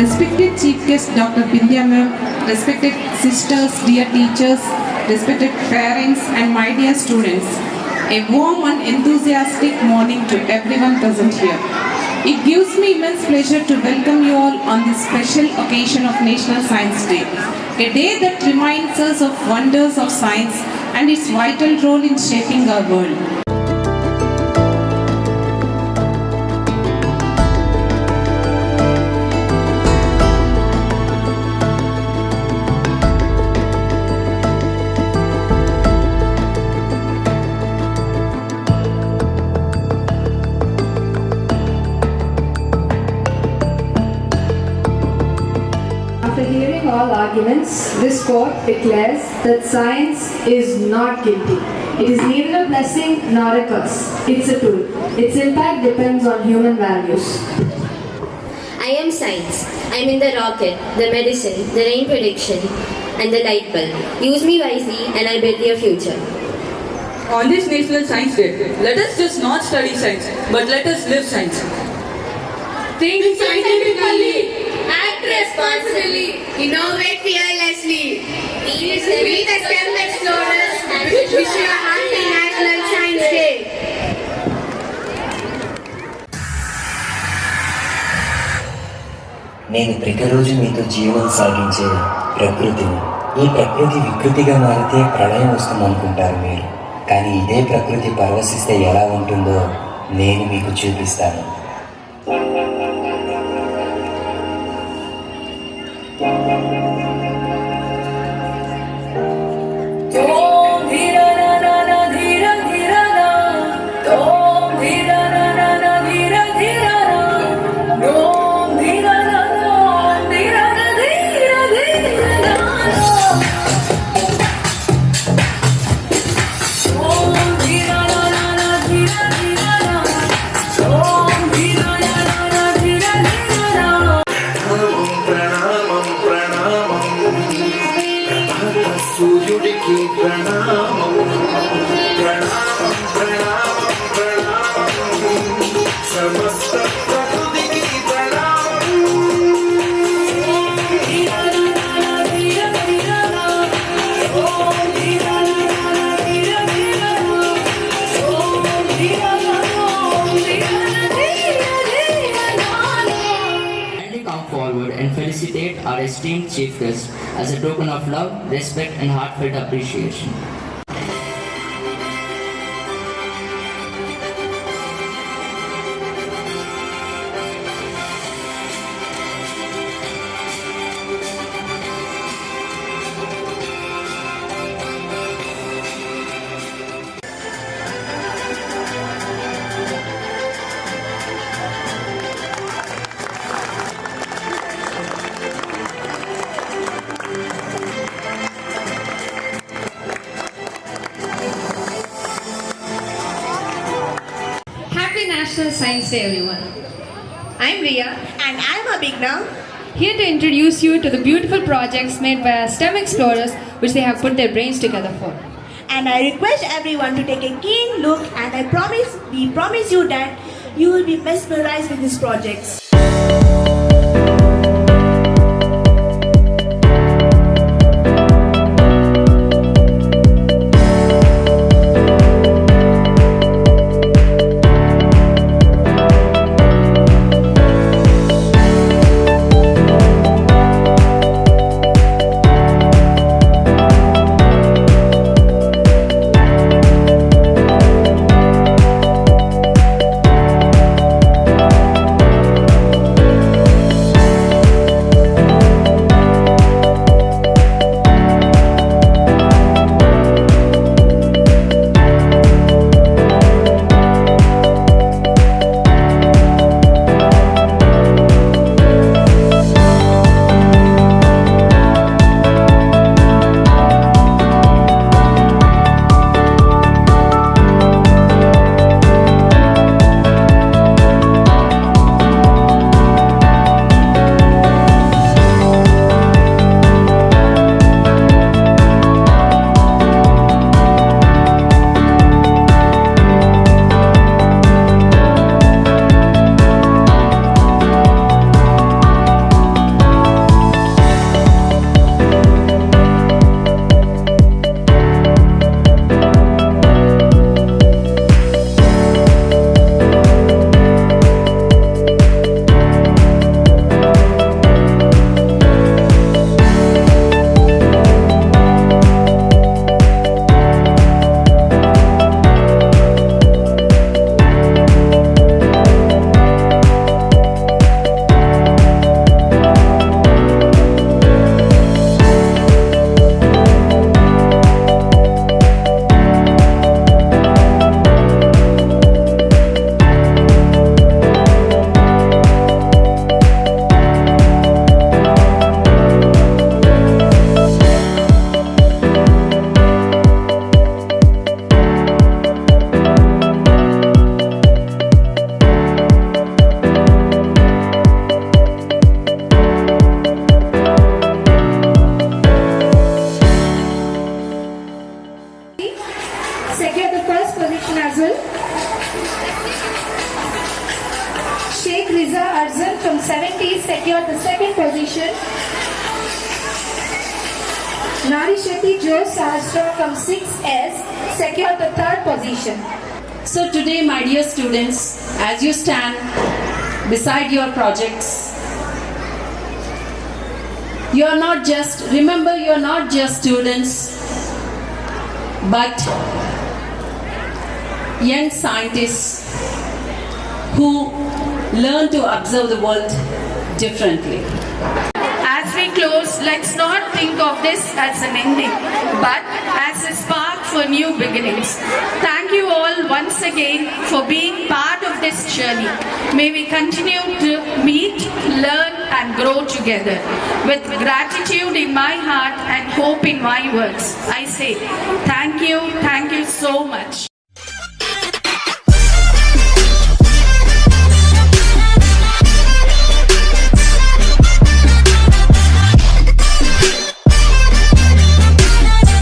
Respected Chief Guest Dr. Bindya Ma'am, respected sisters, dear teachers, respected parents and my dear students, a warm and enthusiastic morning to everyone present here. It gives me immense pleasure to welcome you all on this special occasion of National Science Day, a day that reminds us of wonders of science and its vital role in shaping our world. After hearing all arguments, this court declares that science is not guilty. It is neither a blessing nor a curse. It's a tool. Its impact depends on human values. I am science. I'm in the rocket, the medicine, the rain prediction, and the light bulb. Use me wisely and I'll build your future. On this National Science Day, let us just not study science, but let us live science. Think scientifically, act responsibly, innovate fearlessly. We the STEM explorers and wish you a happy National Science Day. నేను ప్రతిరోజు మీతో జీవనం సాగించే ప్రకృతిని. ఈ ప్రకృతి వికృతిగా మారితే ప్రళయం వస్తుందనుకుంటారు మీరు, కానీ ఇదే ప్రకృతి పరవశిస్తే ఎలా ఉంటుందో నేను మీకు చూపిస్తాను. సూర్యుడికి ప్రణామం ప్రణామం ప్రణామం ప్రణామం సమస్త ప్రకృతికి ప్రణామం. Come forward and felicitate our esteemed chief guest as a token of love, respect and heartfelt appreciation. Happy National Science Day, everyone. I'm Riya And I'm Abhigna. here to introduce you to the beautiful projects made by our STEM explorers which they have put their brains together for. And I request everyone to take a keen look, and we promise you that you will be mesmerized with these projects. Riza Arjun from 70 secured the second position. Nari Shetty Joe Sahasra from 6S secured the third position. So today, my dear students, as you stand beside your projects, you're not just students, but young scientists who learn to observe the world differently. As we close, let's not think of this as an ending, but as a spark for new beginnings. Thank you all once again for being part of this journey. May we continue to meet, learn, and grow together. With gratitude in my heart and hope in my words, I say thank you so much.